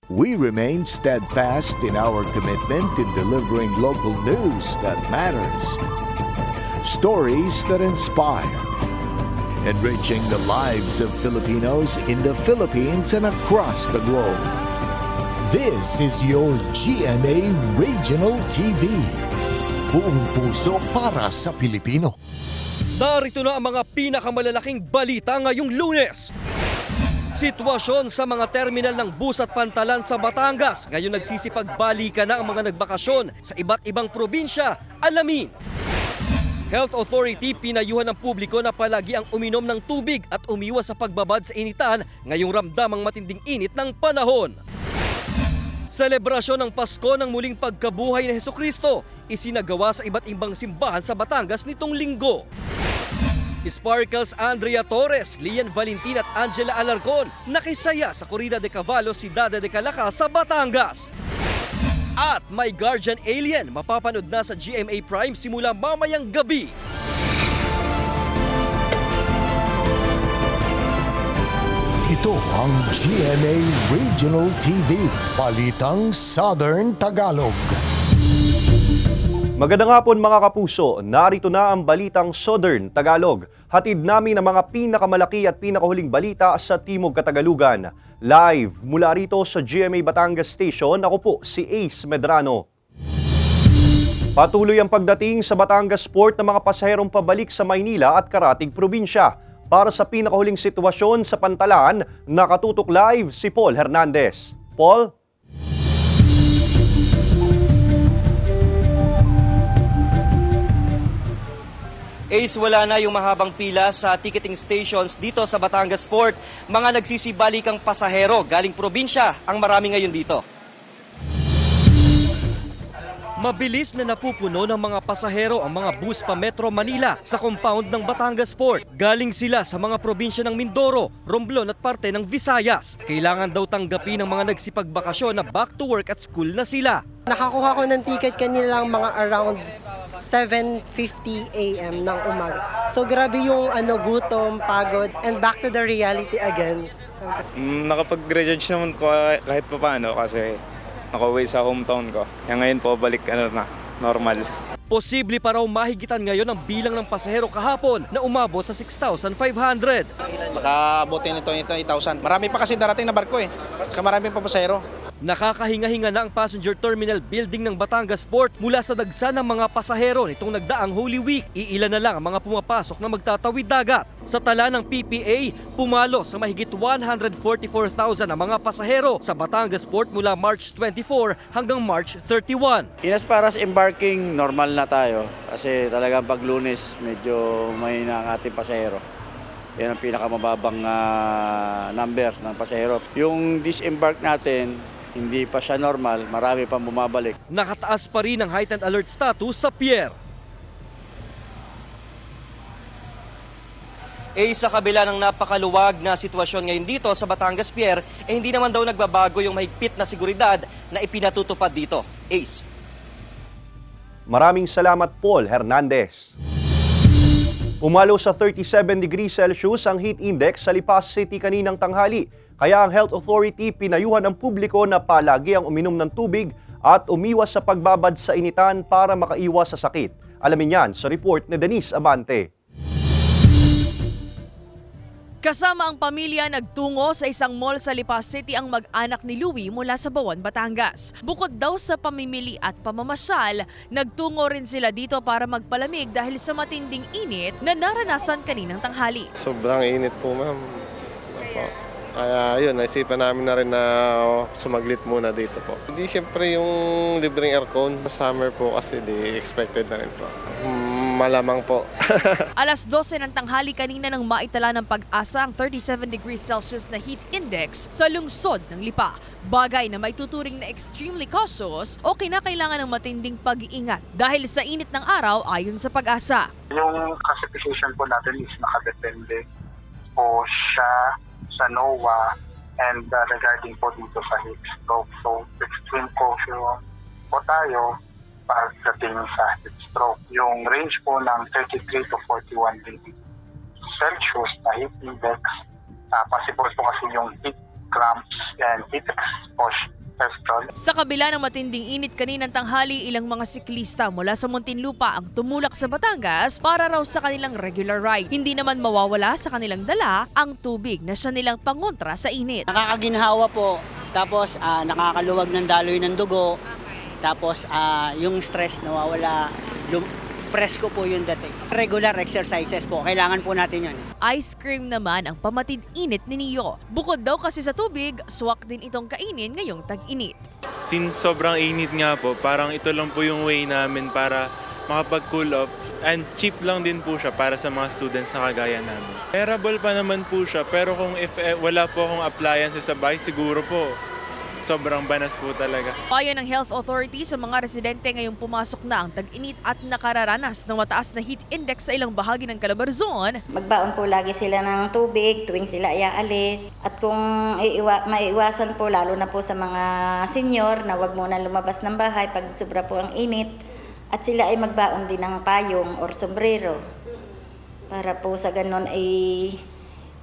We remain steadfast in our commitment in delivering local news that matters. Stories that inspire. Enriching the lives of Filipinos in the Philippines and across the globe. This is your GMA Regional TV. Buong puso para sa Pilipino. Narito na ang mga pinakamalalaking balita ngayong Lunes. Sitwasyon sa mga terminal ng bus at pantalan sa Batangas. Ngayon nagsisipagbalikan na ang mga nagbakasyon sa iba't ibang probinsya. Alamin. Health Authority pinayuhan ng publiko na palagi ang uminom ng tubig at umiwas sa pagbabad sa initan ngayong ramdamang matinding init ng panahon. Selebrasyon ng Pasko ng muling pagkabuhay ni Hesukristo isinagawa sa iba't ibang simbahan sa Batangas nitong linggo. Sparkles Andrea Torres, Lian Valentin at Angela Alarcon nakisaya sa Corrida de Caballos Cidade de Calaca sa Batangas. At may Guardian Alien mapapanood na sa GMA Prime simula mamayang gabi. Ito ang GMA Regional TV, Balitang Southern Tagalog. Magandang hapon mga kapuso, narito na ang Balitang Southern Tagalog. Hatid namin ang mga pinakamalaki at pinakahuling balita sa Timog Katagalugan. Live mula rito sa GMA Batangas Station, ako po si Ace Medrano. Patuloy ang pagdating sa Batangas Port ng mga pasaherong pabalik sa Maynila at Karatig Probinsya. Para sa pinakahuling sitwasyon sa Pantalan, nakatutok live si Paul Hernandez. Paul? Ace, wala na yung mahabang pila sa ticketing stations dito sa Batangas Port. Mga nagsisibalikang pasahero galing probinsya ang marami ngayon dito. Mabilis na napupuno ng mga pasahero ang mga bus pa Metro Manila sa compound ng Batangas Port. Galing sila sa mga probinsya ng Mindoro, Romblon at parte ng Visayas. Kailangan daw tanggapin ng mga nagsipagbakasyon na back to work at school na sila. Nakakuha ko ng ticket kanila lang mga around 7:50 a.m. ng umaga. So grabe yung gutom, pagod, and back to the reality again. Nakapag-recharge naman ko kahit pa paano kasi nakauwi sa hometown ko. Kaya ngayon po balik na, normal. Posible pa raw mahigitan ngayon ang bilang ng pasahero kahapon na umabot sa 6,500. Makabuti nito 8,000. Marami pa kasi darating na barko Saka marami pa pasahero. Nakakahinga-hinga na ang passenger terminal building ng Batangas Port mula sa dagsa ng mga pasahero nitong nagdaang Holy Week. Iilan na lang ang mga pumapasok na magtatawid dagat. Sa tala ng PPA, pumalo sa mahigit 144,000 ang mga pasahero sa Batangas Port mula March 24 hanggang March 31. As far as embarking, normal na tayo. Kasi talagang pag Lunes, medyo may na ang ating pasahero. Yan ang pinakamababang number ng pasahero. Yung disembark natin, hindi pa siya normal, marami pang bumabalik. Nakataas pa rin ang heightened alert status sa pier. Sa kabila ng napakaluwag na sitwasyon ngayon dito sa Batangas Pier, hindi naman daw nagbabago yung mahigpit na seguridad na ipinatutupad dito. Ace. Maraming salamat Paul Hernandez. Pumalo sa 37 degrees Celsius ang heat index sa Lipas City kaninang tanghali. Kaya ang Health Authority pinayuhan ang publiko na palagi ang uminom ng tubig at umiwas sa pagbabad sa initan para makaiwas sa sakit. Alamin yan sa report ni Denise Abante. Kasama ang pamilya nagtungo sa isang mall sa Lipas City ang mag-anak ni Louie mula sa Bawan, Batangas. Bukod daw sa pamimili at pamamasyal, nagtungo rin sila dito para magpalamig dahil sa matinding init na naranasan kaninang tanghali. Sobrang init po, ma'am. Kaya yun, naisipan namin na rin na sumaglit muna dito po. Hindi siyempre yung libreng aircon. Summer po kasi di expected na rin po. Malamang po. Alas 12 ng tanghali kanina nang maitala ng Pag-asa ang 37 degrees Celsius na heat index sa lungsod ng Lipa. Bagay na may tuturing na extremely cautious o kinakailangan ng matinding pag-iingat dahil sa init ng araw ayon sa Pag-asa. Yung classification po natin is nakadepende po siya sa NOAA and regarding po dito sa heat stroke. So, extreme caution po tayo pagdating sa heat stroke. Yung range po ng 33 to 41 degrees Celsius na heat index, possible po kasi yung heat cramps and heat condition. Sa kabila ng matinding init kaninang tanghali, ilang mga siklista mula sa Muntinlupa ang tumulak sa Batangas para raw sa kanilang regular ride. Hindi naman mawawala sa kanilang dala ang tubig na siya nilang pangontra sa init. Nakakaginhawa po, tapos nakakaluwag ng daloy ng dugo, tapos yung stress nawawala, presko po yung dating. Regular exercises po, kailangan po natin yun. Ice cream naman ang pamatid init ni Neo. Bukod daw kasi sa tubig, swak din itong kainin ngayong tag-init. Since sobrang init nga po, parang ito lang po yung way namin para makapag-cool off. And cheap lang din po siya para sa mga students na kagaya namin. Bearable pa naman po siya, pero kung wala po akong appliances sa bahay, siguro po sobrang banas po talaga. Payo ng Health Authority sa mga residente ngayong pumasok na ang tag-init at nakararanas ng mataas na heat index sa ilang bahagi ng Calabarzon. Magbaon po lagi sila ng tubig tuwing sila iaalis. At kung maiiwasan po, lalo na po sa mga senior, na wag muna lumabas ng bahay pag sobra po ang init. At sila ay magbaon din ng payong or sombrero. Para po sa ganun ay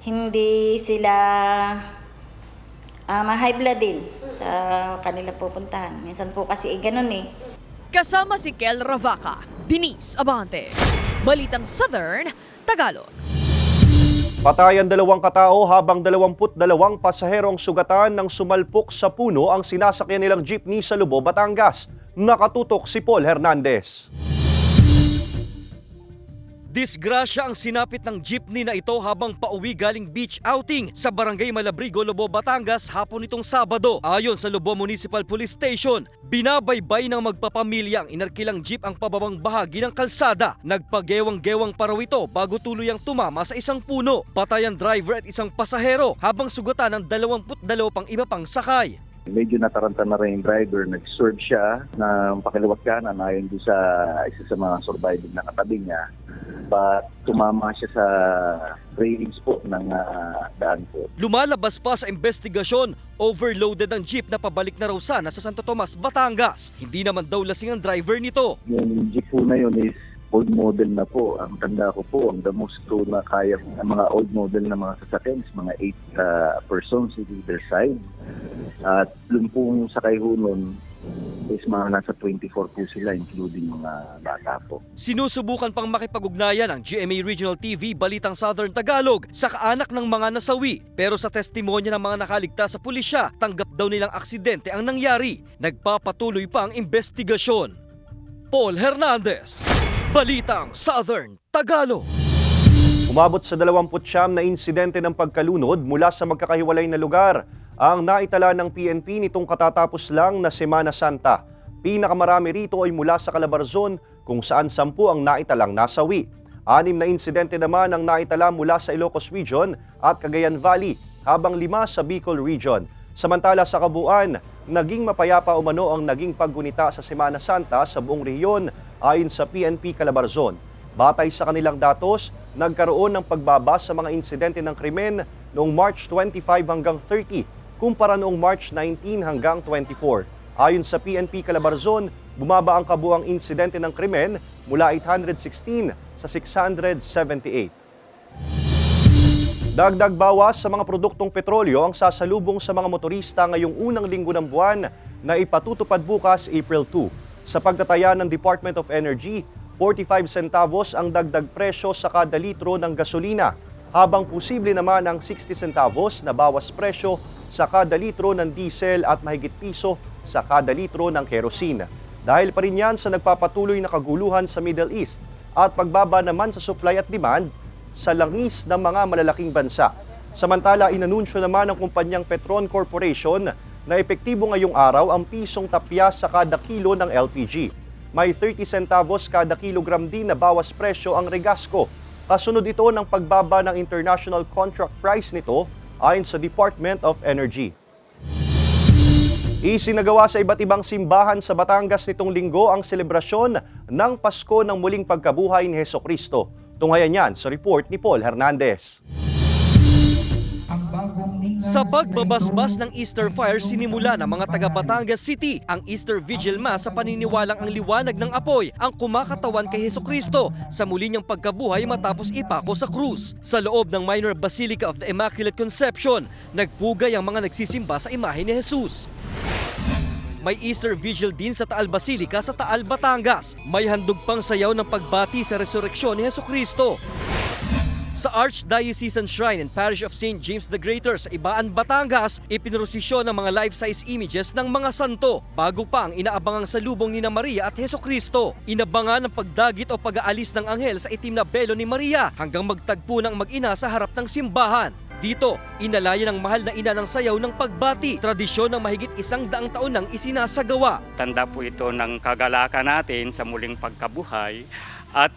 hindi sila ma-high blood din sa kanilang pupuntahan. Minsan po kasi ganun eh. Kasama si Kel Ravaca, Denise Abante, Balitang Southern, Tagalog. Patayan 2 katao habang 22 pasaherong sugatan ng sumalpok sa puno ang sinasakyan nilang jeepney sa Lubo, Batangas. Nakatutok si Paul Hernandez. Disgrasya ang sinapit ng jeepney na ito habang pauwi galing beach outing sa Barangay Malabrigo, Lubo, Batangas hapon nitong Sabado. Ayon sa Lubo Municipal Police Station, binabaybay ng magpapamilya ang inarkilang jeep ang pababang bahagi ng kalsada. Nagpagewang-gewang pa raw ito bago tuluyang tumama sa isang puno. Patay ang driver at isang pasahero habang sugatan ng 22 pang iba pang sakay. Medyo nataranta na rin yung driver, nag-swerve siya ng pakiliwat kanan ayon doon sa isa sa mga surviving na katabi niya. But tumama siya sa railings po ng daan po. Lumalabas pa sa investigasyon, overloaded ang jeep na pabalik na raw sana sa Santo Tomas, Batangas. Hindi naman daw lasing ang driver nito. Yung jeep po na yun is old model na po. Ang tanda ko po, ang the most to na kaya ng mga old model na mga sasakyan is mga 8 persons in either side. At yung pong sakay ho nun is mga nasa 24 po sila, including mga bata po. Sinusubukan pang makipag-ugnayan ang GMA Regional TV Balitang Southern Tagalog sa kaanak ng mga nasawi. Pero sa testimonya ng mga nakaligtas sa pulisya, tanggap daw nilang aksidente ang nangyari. Nagpapatuloy pa ang investigasyon. Paul Hernandez, Balitang Southern Tagalog. Umabot sa 29 na insidente ng pagkalunod mula sa magkakahiwalay na lugar ang naitala ng PNP nitong katatapos lang na Semana Santa. Pinakamarami rito ay mula sa Calabarzon kung saan 10 ang naitalang nasawi. 6 na insidente naman ang naitala mula sa Ilocos Region at Cagayan Valley, habang 5 sa Bicol Region. Samantala sa kabuuan, naging mapayapa umano ang naging paggunita sa Semana Santa sa buong rehiyon ayon sa PNP Calabarzon. Batay sa kanilang datos, nagkaroon ng pagbaba sa mga insidente ng krimen noong March 25 hanggang 30 kumpara noong March 19 hanggang 24. Ayon sa PNP Calabarzon, bumaba ang kabuuang insidente ng krimen mula 816 sa 678. Dagdag bawas sa mga produktong petrolyo ang sasalubong sa mga motorista ngayong unang linggo ng buwan na ipatutupad bukas April 2. Sa pagtataya ng Department of Energy, 45 centavos ang dagdag presyo sa kada litro ng gasolina, habang posible naman ang 60 centavos na bawas presyo sa kada litro ng diesel at mahigit piso sa kada litro ng kerosene. Dahil pa rin yan sa nagpapatuloy na kaguluhan sa Middle East at pagbaba naman sa supply at demand sa langis ng mga malalaking bansa. Samantala, inanunsyo naman ng kumpanyang Petron Corporation na epektibo ngayong araw ang pisong tapya sa kada kilo ng LPG. May 30 centavos kada kilogram din na bawas presyo ang Regasco. Kasunod ito ng pagbaba ng international contract price nito ayon sa Department of Energy. Isinagawa sa iba't ibang simbahan sa Batangas nitong linggo ang selebrasyon ng Pasko ng muling pagkabuhay ni Hesukristo. Tunghayan yan sa report ni Paul Hernandez. Sa pagbabasbas ng Easter fire, sinimula ng mga taga Batangas City ang Easter Vigil Mass sa paniniwalang ang liwanag ng apoy ang kumakatawan kay Hesukristo sa muli niyang pagkabuhay matapos ipako sa krus. Sa loob ng Minor Basilica of the Immaculate Conception, nagpugay ang mga nagsisimba sa imahe ni Jesus. May Easter Vigil din sa Taal Basilica sa Taal, Batangas. May handog pang sayaw ng pagbati sa resurreksyon ni Hesukristo. Sa Archdiocesan Shrine and Parish of St. James the Greater sa Ibaan, Batangas, ipinrosisyon ng mga life-size images ng mga santo bago pa ang inaabangang salubong ni Maria at Hesukristo. Inabangan ang pagdagit o pag-aalis ng anghel sa itim na belo ni Maria hanggang magtagpo ng mag-ina sa harap ng simbahan. Dito, inalaya ng mahal na ina ng sayaw ng pagbati, tradisyon ng mahigit 100 taon nang isinasagawa. Tanda po ito ng kagalakan natin sa muling pagkabuhay at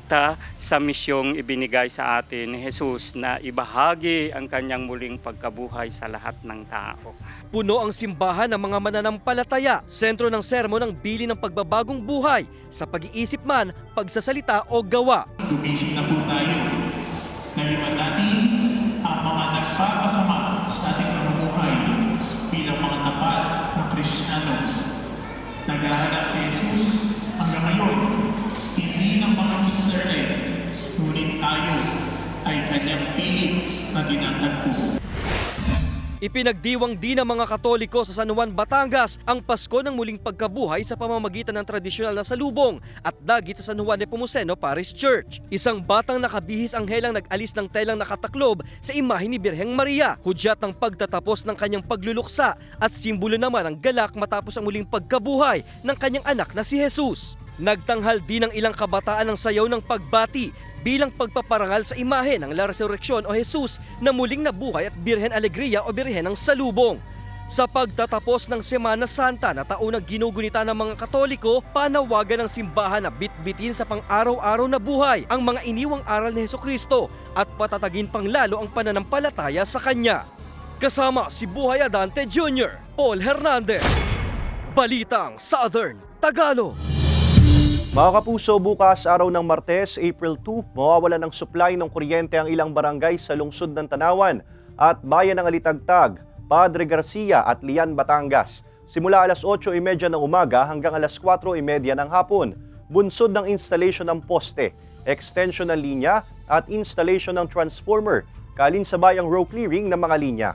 sa misyong ibinigay sa atin ni Jesus na ibahagi ang kanyang muling pagkabuhay sa lahat ng tao. Puno ang simbahan ng mga mananampalataya, sentro ng sermon ng bili ng pagbabagong buhay sa pag-iisip man, pagsasalita o gawa. Gumising na po tayo. Naiwan natin ang mga nagpapasama sa ating pamumuhay bilang mga tapat na Kristiyano. Naghahanap si Jesus hanggang ngayon, hindi ng mga Easter egg, ngunit tayo ay kanyang pilit na dinatagpo. Ipinagdiwang din ng mga Katoliko sa San Juan, Batangas ang Pasko ng muling pagkabuhay sa pamamagitan ng tradisyonal na salubong at dagit sa San Juan Nepomuceno Parish Church. Isang batang nakabihis anghelang nag-alis ng telang nakataklob sa imahe ni Birheng Maria, hudyat ng pagtatapos ng kanyang pagluluksa at simbolo naman ng galak matapos ang muling pagkabuhay ng kanyang anak na si Jesus. Nagtanghal din ng ilang kabataan ng sayaw ng pagbati bilang pagpaparangal sa imahe ng La Resurrection o Jesus na muling nabuhay at Birhen Alegria o Birhen ng Salubong. Sa pagtatapos ng Semana Santa na taon na ginugunita ng mga Katoliko, panawagan ng simbahan na bitbitin sa pang-araw-araw na buhay ang mga iniwang aral ni Hesukristo at patatagin pang lalo ang pananampalataya sa Kanya. Kasama si Buhay Adante Jr., Paul Hernandez, Balitang Southern Tagalog. Mga kapuso, bukas araw ng Martes, April 2, mawawalan ng supply ng kuryente ang ilang barangay sa lungsod ng Tanawan at bayan ng Alitagtag, Padre Garcia at Lian, Batangas. Simula alas 8:30 ng umaga hanggang alas 4:30 ng hapon. Bunsod ng installation ng poste, extension ng linya at installation ng transformer, kalinsabayang row clearing ng mga linya.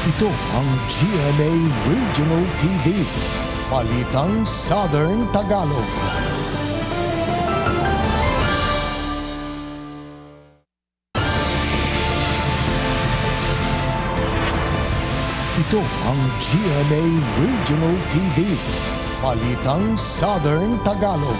Ito ang GMA Regional TV, Balitang Southern Tagalog. Ito ang GMA Regional TV, Balitang Southern Tagalog.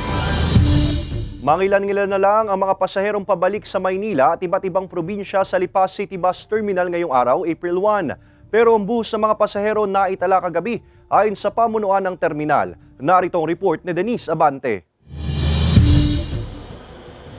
Mangilan-ngilan na lang ang mga pasaherong pabalik sa Maynila at iba't ibang probinsya sa Lipa City Bus Terminal ngayong araw, April 1. Pero ang buhos ng mga pasahero na itala kagabi ayon sa pamunuan ng terminal. Narito ang report ni Denise Abante.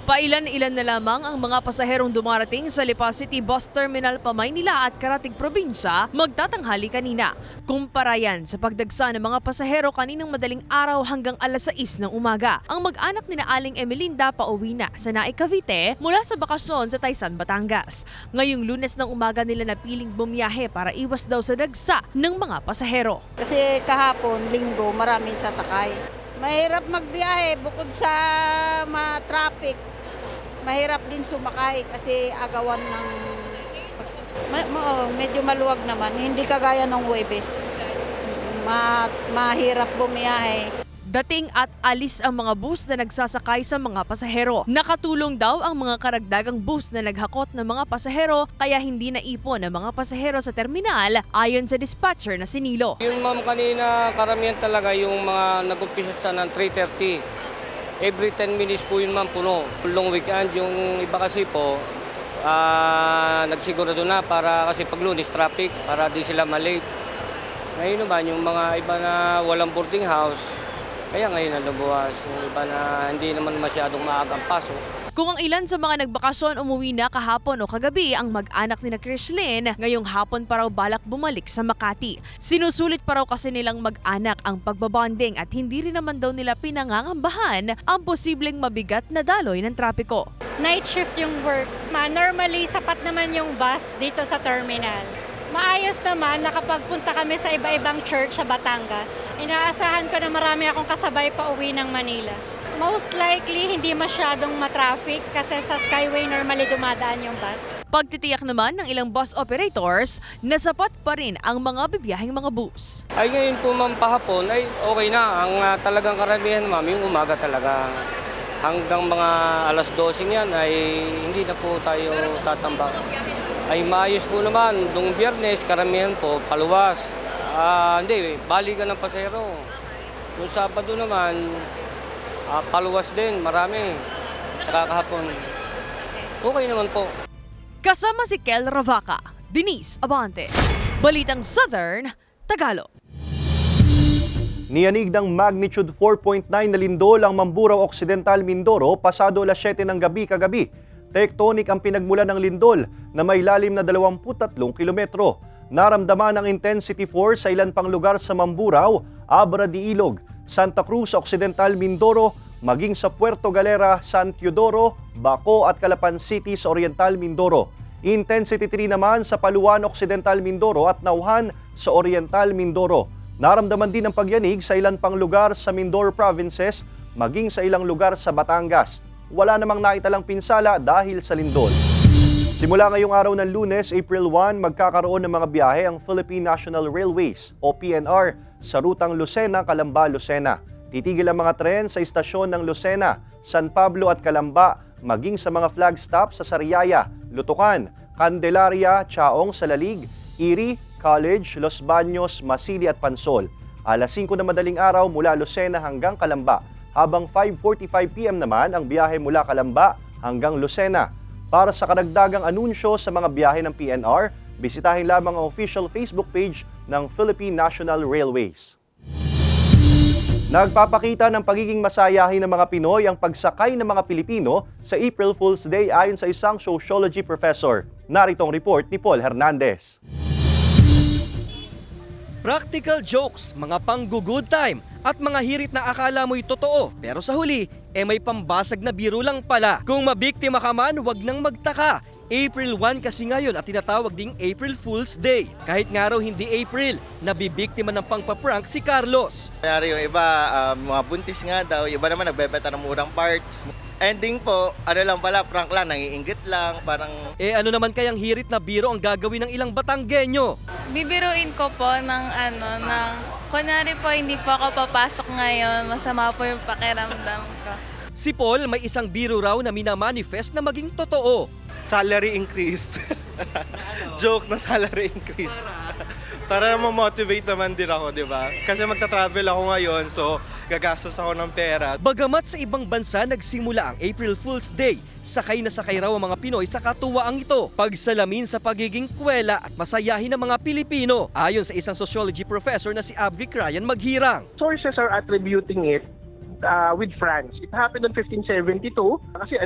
Pailan-ilan na lamang ang mga pasaherong dumarating sa Lipa City Bus Terminal pa Maynila at karatig probinsya magtatanghali kanina. Kumpara yan sa pagdagsa ng mga pasahero kaninang madaling araw hanggang alas 6 ng umaga. Ang mag-anak ni Aling Emelinda pauwi na sa Naik, Cavite mula sa bakasyon sa Taysan, Batangas. Ngayong Lunes ng umaga nila napiling bumiyahe para iwas daw sa dagsa ng mga pasahero. Kasi kahapon, linggo, maraming sasakay. Mahirap magbiyahe bukod sa traffic. Mahirap din sumakay kasi agawan ng medyo maluwag naman, hindi kagaya ng Huwebes. Mahirap bumiyahe. Dating at alis ang mga bus na nagsasakay sa mga pasahero. Nakatulong daw ang mga karagdagang bus na naghakot ng mga pasahero kaya hindi naipon ang mga pasahero sa terminal ayon sa dispatcher na si Nilo. Yung ma'am kanina karamihan talaga yung mga nag-umpisa sa ng 3:30. Every 10 minutes po yun ma'am puno. Long weekend yung iba kasi po nagsigurado na para kasi pag Lunes traffic para di sila malate. Ngayon naman yung mga iba na walang boarding house kaya ngayon na lubuwas. Yung iba na hindi naman masyadong maagang pasok. Kung ang ilan sa mga nagbakasyon umuwi na kahapon o kagabi ang mag-anak ni na Krishlyn, ngayong hapon pa raw balak bumalik sa Makati. Sinusulit pa raw kasi nilang mag-anak ang pagbabonding at hindi rin naman daw nila pinangangambahan ang posibleng mabigat na daloy ng trapiko. Night shift yung work. Normally, sapat naman yung bus dito sa terminal. Maayos naman, nakapagpunta kami sa iba-ibang church sa Batangas. Inaasahan ko na marami akong kasabay pa uwi ng Manila. Most likely, hindi masyadong matraffic kasi sa Skyway normally dumadaan yung bus. Pagtitiyak naman ng ilang bus operators na sapat pa rin ang mga bibiyaheng mga bus. Ay ngayon po ma'am pahapon ay okay na. Ang talagang karamihan ma'am yung umaga talaga. Hanggang mga alas 12 yan ay hindi na po tayo tatambak. Ay maayos po naman. Nung Biyernes karamihan po paluwas. Hindi, balikan ng pasero. Nung Sabado naman, paluwas din, marami. Tsaka kahapon. Okay naman po. Kasama si Kel Ravaca, Denise Abante, Balitang Southern Tagalog. Niyanig ng magnitude 4.9 na lindol ang Mamburao Occidental, Mindoro pasado alas 7 ng gabi kagabi. Tectonic ang pinagmulan ng lindol na may lalim na 23 kilometro. Naramdaman ang intensity 4 sa ilan pang lugar sa Mamburao, Abra de Ilog, Santa Cruz, Occidental, Mindoro, maging sa Puerto Galera, San Teodoro, Baco at Calapan City sa Oriental, Mindoro. Intensity 3 naman sa Paluan, Occidental, Mindoro at Nauhan sa Oriental, Mindoro. Naramdaman din ang pagyanig sa ilan pang lugar sa Mindoro provinces, maging sa ilang lugar sa Batangas. Wala namang naitalang pinsala dahil sa lindol. Simula ngayong araw ng Lunes, April 1, magkakaroon ng mga biyahe ang Philippine National Railways o PNR sa rutang Lucena, Calamba, Lucena. Titigil ang mga tren sa istasyon ng Lucena, San Pablo at Calamba, maging sa mga flag stop sa Sariaya, Lutucan, Candelaria, Chaong, Salalig, Iri, College, Los Baños, Masili at Pansol. Alas 5 na madaling araw mula Lucena hanggang Calamba, habang 5:45 PM naman ang biyahe mula Calamba hanggang Lucena. Para sa karagdagang anunsyo sa mga biyahe ng PNR, bisitahin lamang ang official Facebook page ng Philippine National Railways. Nagpapakita ng pagiging masayahin ng mga Pinoy ang pagsakay ng mga Pilipino sa April Fool's Day ayon sa isang sociology professor. Narito ang report ni Paul Hernandez. Practical jokes, mga pang-good time at mga hirit na akala mo'y totoo pero sa huli, may pambasag na biro lang pala. Kung mabiktima ka man, huwag nang magtaka. April 1 kasi ngayon at tinatawag ding April Fool's Day. Kahit nga raw hindi April, nabibiktima ng pangpaprank si Carlos. Kanyari yung iba, mga buntis nga daw, yung iba naman nagbebenta ng murang parts. Ending po, ano lang pala, prank lang, nangiinggit lang, parang... Ano naman kayang hirit na biro ang gagawin ng ilang Batanggenyo? Bibiruin ko po ng kunyari po hindi po ako papasok ngayon, masama po yung pakiramdam ko. Si Paul may isang biro raw na minamanifest na maging totoo. Salary increase. Joke na salary increase. Para ma-motivate naman din ako, di ba? Kasi magta-travel ako ngayon, so gagastos ako ng pera. Bagamat sa ibang bansa nagsimula ang April Fool's Day, sakay na sakay raw ang mga Pinoy sa katuwaang ito. Pagsalamin sa pagiging kwela at masayahin ng mga Pilipino. Ayon sa isang sociology professor na si Abvic Ryan Maghirang. Sources are attributing it with France. It happened in 1572 kasi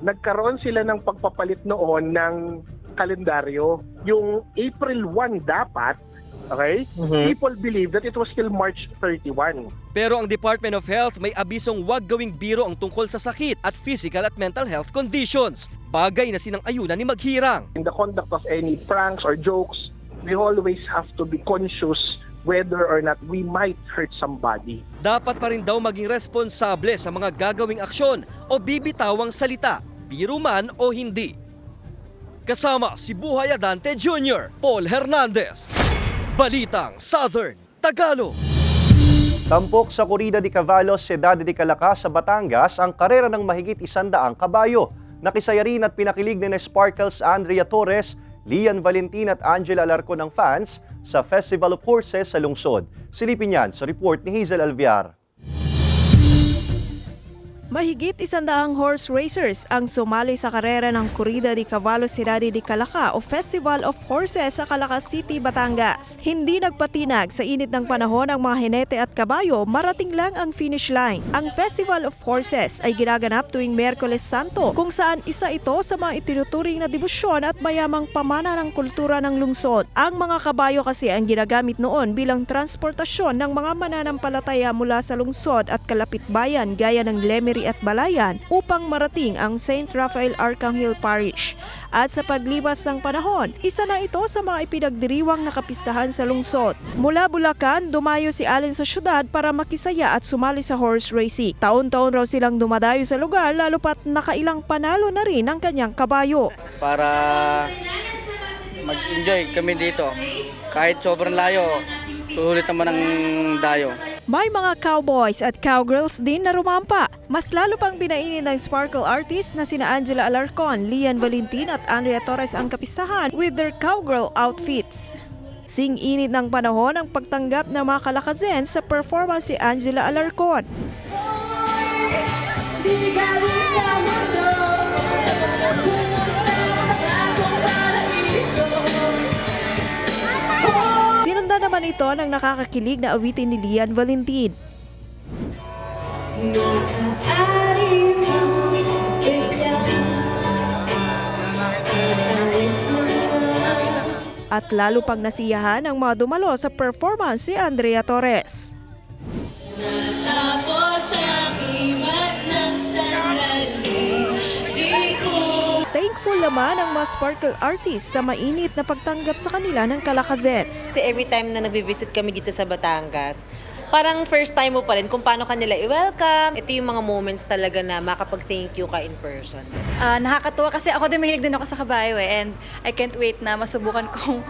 nagkaroon sila ng pagpapalit noon ng kalendaryo. Yung April 1 dapat, okay? People believe that it was still March 31. Pero ang Department of Health may abisong huwag gawing biro ang tungkol sa sakit at physical at mental health conditions. Bagay na sinang-ayunan ni Maghirang. In the conduct of any pranks or jokes, we always have to be conscious whether or not we might hurt somebody. Dapat pa rin daw maging responsable sa mga gagawing aksyon o bibitawang salita, biro man o hindi. Kasama si Buhay Adante Jr., Paul Hernandez. Balitang Southern Tagalog. Tampok sa Corrida de Caballos, Ciudad de Calacas sa Batangas ang karera ng mahigit 100 kabayo. Nakisaya rin at pinakilig ni Sparkles Andrea Torres, Lian Valentin at Angela Alarcon ng fans sa Festival of Horses sa lungsod. Silipin yan sa report ni Hazel Alviar. Mahigit 100 horse racers ang sumali sa karera ng Corrida de Caballos Ciudad de Calaca o Festival of Horses sa Calacas City, Batangas. Hindi nagpatinag sa init ng panahon ang mga hinete at kabayo, marating lang ang finish line. Ang Festival of Horses ay ginaganap tuwing Miyerkules Santo, kung saan isa ito sa mga itinuturing na debosyon at mayamang pamana ng kultura ng lungsod. Ang mga kabayo kasi ang ginagamit noon bilang transportasyon ng mga mananampalataya mula sa lungsod at kalapit bayan gaya ng Lemery Cemetery at Balayan upang marating ang St. Raphael Arcangel Parish. At sa paglipas ng panahon, isa na ito sa mga ipinagdiriwang nakapistahan sa lungsod. Mula Bulacan, dumayo si Allen sa syudad para makisaya at sumali sa horse racing. Taon-taon raw silang dumadayo sa lugar lalo pat nakailang panalo na rin ang kanyang kabayo. Para mag-enjoy kami dito. Kahit sobrang layo, sulit naman ang dayo. May mga cowboys at cowgirls din na rumampa. Mas lalo pang binainin ng sparkle artist na sina Angela Alarcon, Lian Valentin at Andrea Torres ang kapistahan with their cowgirl outfits. Sing-init ng panahon ang pagtanggap ng mga kalakazen sa performance si Angela Alarcon. Sinundan naman ito ng nakakakilig na awitin ni Lian Valentin. At lalo pang nasiyahan ang mga dumalo sa performance si Andrea Torres. Thankful naman ang mga sparkle artists sa mainit na pagtanggap sa kanila ng kalakazens. Every time na nag-visit kami dito sa Batangas, parang first time mo pa rin kung paano kanila i-welcome. Ito yung mga moments talaga na makapag-thank you ka in person. Nakakatuwa kasi ako din mahilig din ako sa kabayo and I can't wait na masubukan kong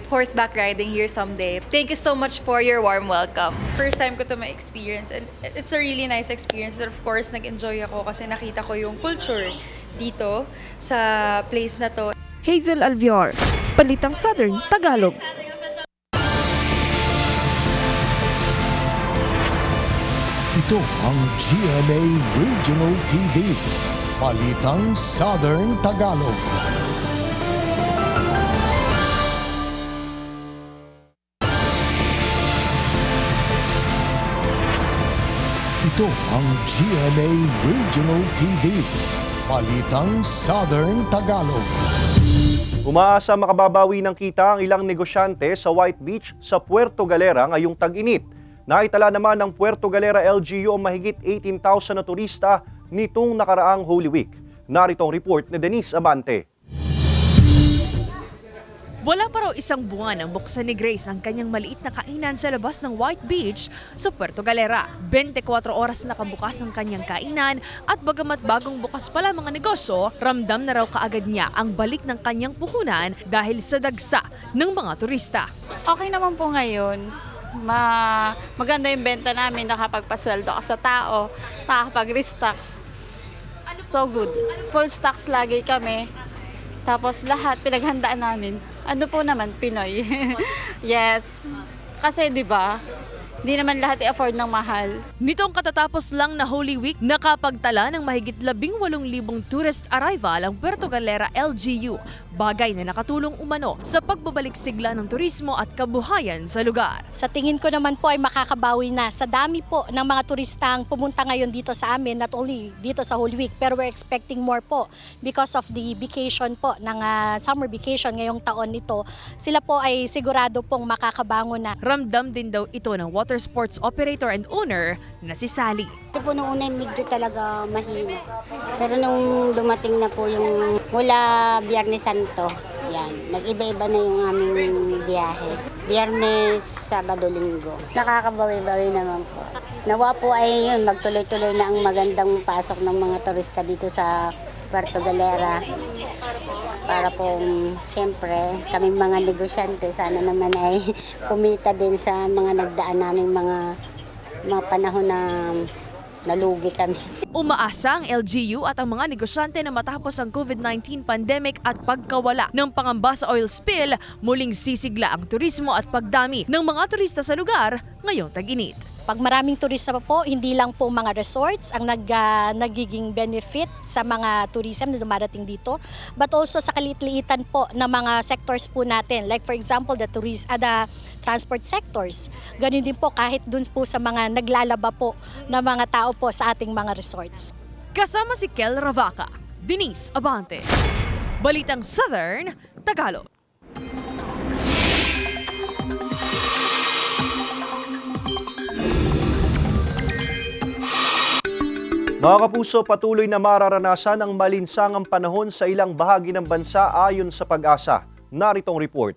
horseback riding here someday. Thank you so much for your warm welcome. First time ko to ma-experience and it's a really nice experience. And of course, nag-enjoy ako kasi nakita ko yung culture dito sa place na to. Hazel Alvior, Balitang Southern Tagalog. Ito ang GMA Regional TV, Balitang Southern Tagalog. Ito ang GMA Regional TV, Balitang Southern Tagalog. Umaasa makababawi ng kita ang ilang negosyante sa White Beach sa Puerto Galera ngayong tag-init. Naitala naman ng Puerto Galera LGU ang mahigit 18,000 na turista nitong nakaraang Holy Week. Narito ang report ni Denise Abante. Wala pa raw isang buwan ang buksan ni Grace ang kanyang maliit na kainan sa labas ng White Beach sa Puerto Galera. 24 oras nakabukas ang kanyang kainan at bagamat bagong bukas pala mga negosyo, ramdam na raw kaagad niya ang balik ng kanyang puhunan dahil sa dagsa ng mga turista. Okay naman po ngayon. Maganda yung benta namin, nakapagpasweldo ka sa tao, nakapag-restocks. So good. Full stocks lagi kami. Tapos lahat pinaghandaan namin. Ano po naman, Pinoy. Yes. Kasi 'di ba? Hindi naman lahat i-afford ng mahal. Nitong katatapos lang na Holy Week, nakapagtala ng mahigit 18,000 tourist arrival ang Puerto Galera LGU, bagay na nakatulong umano sa pagbabalik sigla ng turismo at kabuhayan sa lugar. Sa tingin ko naman po ay makakabawi na sa dami po ng mga turistang pumunta ngayon dito sa amin, not only dito sa Holy Week, pero we're expecting more po because of the vacation po ng summer vacation ngayong taon nito. Sila po ay sigurado pong makakabangon na. Ramdam din daw ito ng water sports operator and owner na si Sally. Ito po noong una medyo talaga mahina. Pero nung dumating na po yung mula Biyernes Santo, yan, nag-iba-iba na yung aming biyahe. Biyernes, Sabado, Linggo. Nakakabawi-bawi naman po. Nawa po ay yun, magtuloy-tuloy na ang magandang pasok ng mga turista dito sa Puerto Galera. Para po, siyempre, kaming mga negosyante, sana naman ay kumita din sa mga nagdaan naming mga panahon na nalugi kami. Umaasa ang LGU at ang mga negosyante na matapos ang COVID-19 pandemic at pagkawala ng pangamba sa oil spill, muling sisigla ang turismo at pagdami ng mga turista sa lugar ngayong tag-init. Pag maraming turista pa po, hindi lang po mga resorts ang nagiging benefit sa mga tourism na dumarating dito, but also sa kaliit-liitan po na mga sectors po natin. Like for example, the transport sectors. Ganun din po kahit dun po sa mga naglalaba po na mga tao po sa ating mga resorts. Kasama si Kel Ravaca, Denise Abante, Balitang Southern Tagalog. Mga kapuso, patuloy na mararanasan ang malinsangang panahon sa ilang bahagi ng bansa ayon sa Pag-asa. Naritong report.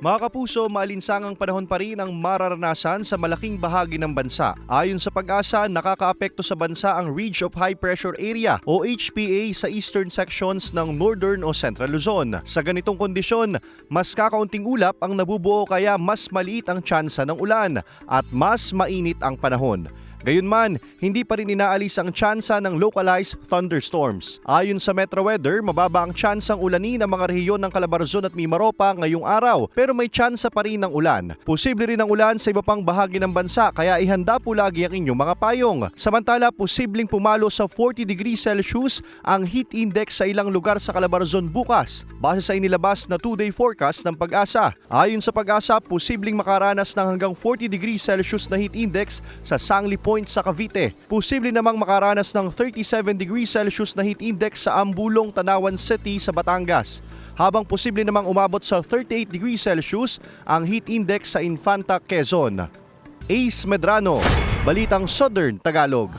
Mga kapuso, malinsangang panahon pa rin ang mararanasan sa malaking bahagi ng bansa. Ayon sa Pag-asa, nakakaapekto sa bansa ang Ridge of High Pressure Area o HPA sa eastern sections ng Northern o Central Luzon. Sa ganitong kondisyon, mas kakaunting ulap ang nabubuo kaya mas maliit ang tsansa ng ulan at mas mainit ang panahon. Gayunman, hindi pa rin inaalis ang tsansa ng localized thunderstorms. Ayon sa Metro Weather, mababa ang tsansang ulanin ng mga rehiyon ng Calabarzon at Mimaropa ngayong araw, pero may tsansa pa rin ng ulan. Posible rin ang ulan sa iba pang bahagi ng bansa, kaya ihanda po lagi ang inyong mga payong. Samantala, posibleng pumalo sa 40 degrees Celsius ang heat index sa ilang lugar sa Calabarzon bukas, base sa inilabas na 2-day forecast ng Pag-asa. Ayon sa Pag-asa, posibleng makaranas ng hanggang 40 degrees Celsius na heat index sa Sangli sa Cavite. Posible namang makaranas ng 37 degrees Celsius na heat index sa Ambulong, Tanawan City sa Batangas. Habang posible namang umabot sa 38 degrees Celsius ang heat index sa Infanta, Quezon. Ace Medrano, Balitang Southern Tagalog.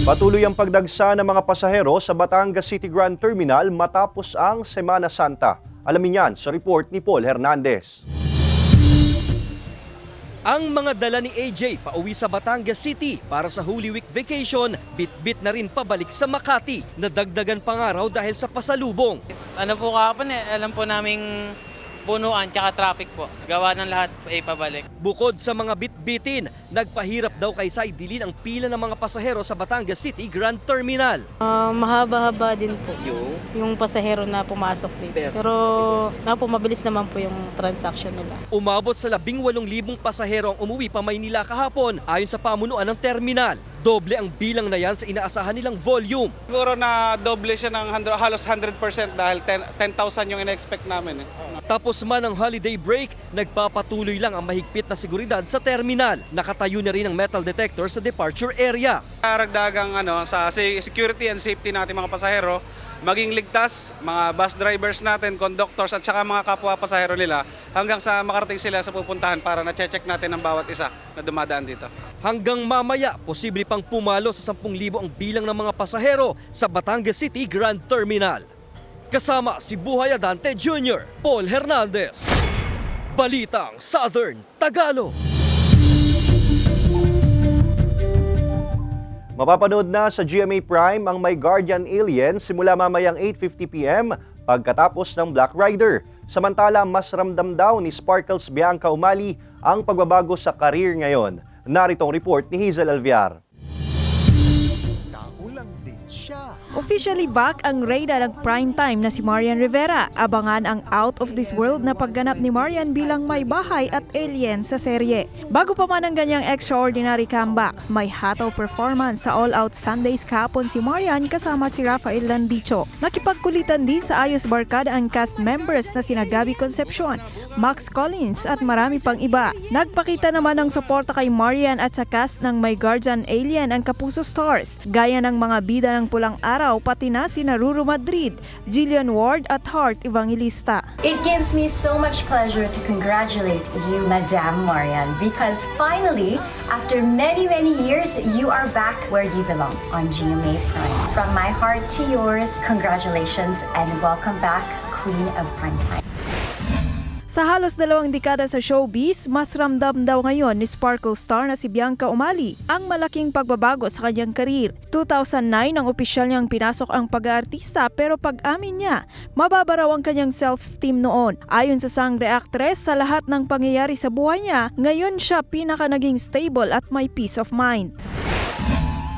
Patuloy ang pagdagsa ng mga pasahero sa Batangas City Grand Terminal matapos ang Semana Santa. Alamin yan sa report ni Paul Hernandez. Ang mga dala ni AJ pauwi sa Batangas City para sa Holy Week vacation, bit-bit na rin pabalik sa Makati. Nadagdagan pangaraw dahil sa pasalubong. Ano po kahapon alam po naming punuan tsaka traffic po. Gawa ng lahat pabalik. Bukod sa mga bit-bitin, nagpahirap daw kay Saidilin ang pila ng mga pasahero sa Batangas City Grand Terminal. Mahaba-haba din po yung pasahero na pumasok dito. Pero mabilis naman po yung transaction nila. Umabot sa 18,000 pasahero ang umuwi pa Maynila kahapon ayon sa pamunuan ng terminal. Doble ang bilang na yan sa inaasahan nilang volume. Siguro na doble siya ng halos 100% dahil 10,000 yung ina-expect namin. Tapos man ang holiday break, nagpapatuloy lang ang mahigpit na seguridad sa terminal. Nakatayo na rin ang metal detector sa departure area. Karagdagang sa security and safety natin mga pasahero, maging ligtas, mga bus drivers natin, conductors at saka mga kapwa pasahero nila hanggang sa makarating sila sa pupuntahan para na-check natin ang bawat isa na dumadaan dito. Hanggang mamaya, posible pang pumalo sa 10,000 ang bilang ng mga pasahero sa Batangas City Grand Terminal. Kasama si Buhay Adante Jr., Paul Hernandez. Balitang Southern Tagalog. Mapapanood na sa GMA Prime ang My Guardian Alien simula mamayang 8:50 PM pagkatapos ng Black Rider. Samantala, mas ramdam daw ni Sparkles Bianca Umali ang pagbabago sa career ngayon. Naritong report ni Hazel Alviar. Officially back ang reyna ng primetime na si Marian Rivera. Abangan ang out of this world na pagganap ni Marian bilang may bahay at alien sa serye. Bago pa man ang ganyang extraordinary comeback, may hataw performance sa All Out Sundays kahapon si Marian kasama si Rafael Landicho. Nakipagkulitan din sa ayos barkada ang cast members na sina Gabby Concepcion, Max Collins at marami pang iba. Nagpakita naman ng suporta kay Marian at sa cast ng My Guardian Alien ang Kapuso Stars, gaya ng mga bida ng Pulang Araw pati na sina Ruru Madrid, Jillian Ward at Heart Evangelista. It gives me so much pleasure to congratulate you, Madame Marian, because finally, after many years, you are back where you belong on GMA Prime. From my heart to yours, congratulations and welcome back, Queen of Primetime. Sa halos 2 dekada sa showbiz, mas ramdam daw ngayon ni Sparkle star na si Bianca Umali ang malaking pagbabago sa kanyang karir. 2009 ang opisyal niyang pinasok ang pag-aartista pero pag-amin niya, mababa raw ang kanyang self-esteem noon. Ayon sa sangre actress, sa lahat ng pangyayari sa buhay niya, ngayon siya pinaka naging stable at may peace of mind.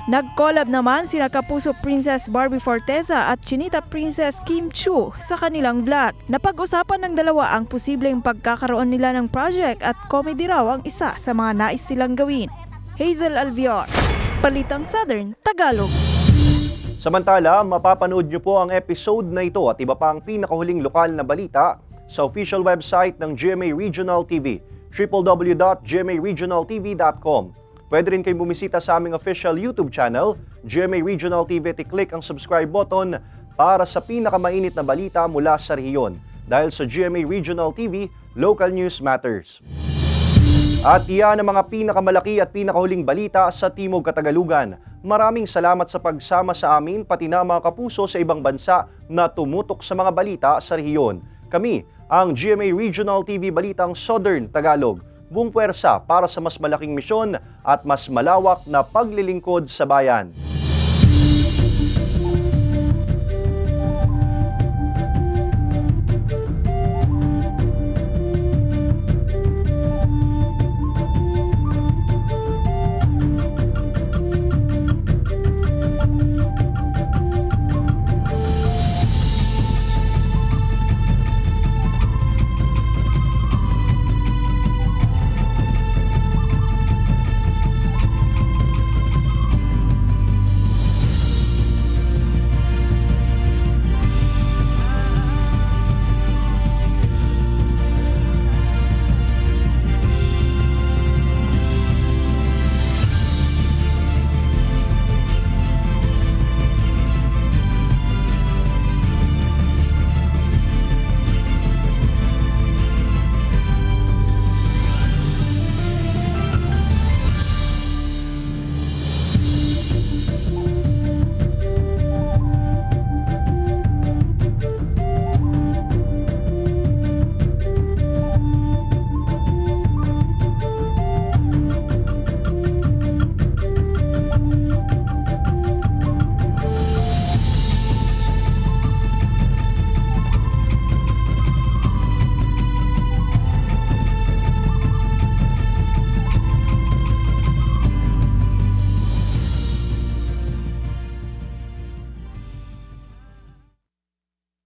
Nag-collab naman sina Kapuso Princess Barbie Forteza at Chinita Princess Kim Chu sa kanilang vlog. Napag-usapan ng dalawa ang posibleng pagkakaroon nila ng project at comedy raw ang isa sa mga nais silang gawin. Hazel Alviar, Balitang Southern Tagalog. Samantala, mapapanood niyo po ang episode na ito at iba pang pinakahuling lokal na balita sa official website ng GMA Regional TV, www.gmaregionaltv.com. Pwede rin kayong bumisita sa aming official YouTube channel, GMA Regional TV, at i-click ang subscribe button para sa pinakamainit na balita mula sa rehiyon. Dahil sa GMA Regional TV, local news matters. At iyan ang mga pinakamalaki at pinakahuling balita sa Timog Katagalugan. Maraming salamat sa pagsama sa amin pati na mga kapuso sa ibang bansa na tumutok sa mga balita sa rehiyon. Kami, ang GMA Regional TV Balitang Southern Tagalog. Buong puwersa para sa mas malaking misyon at mas malawak na paglilingkod sa bayan.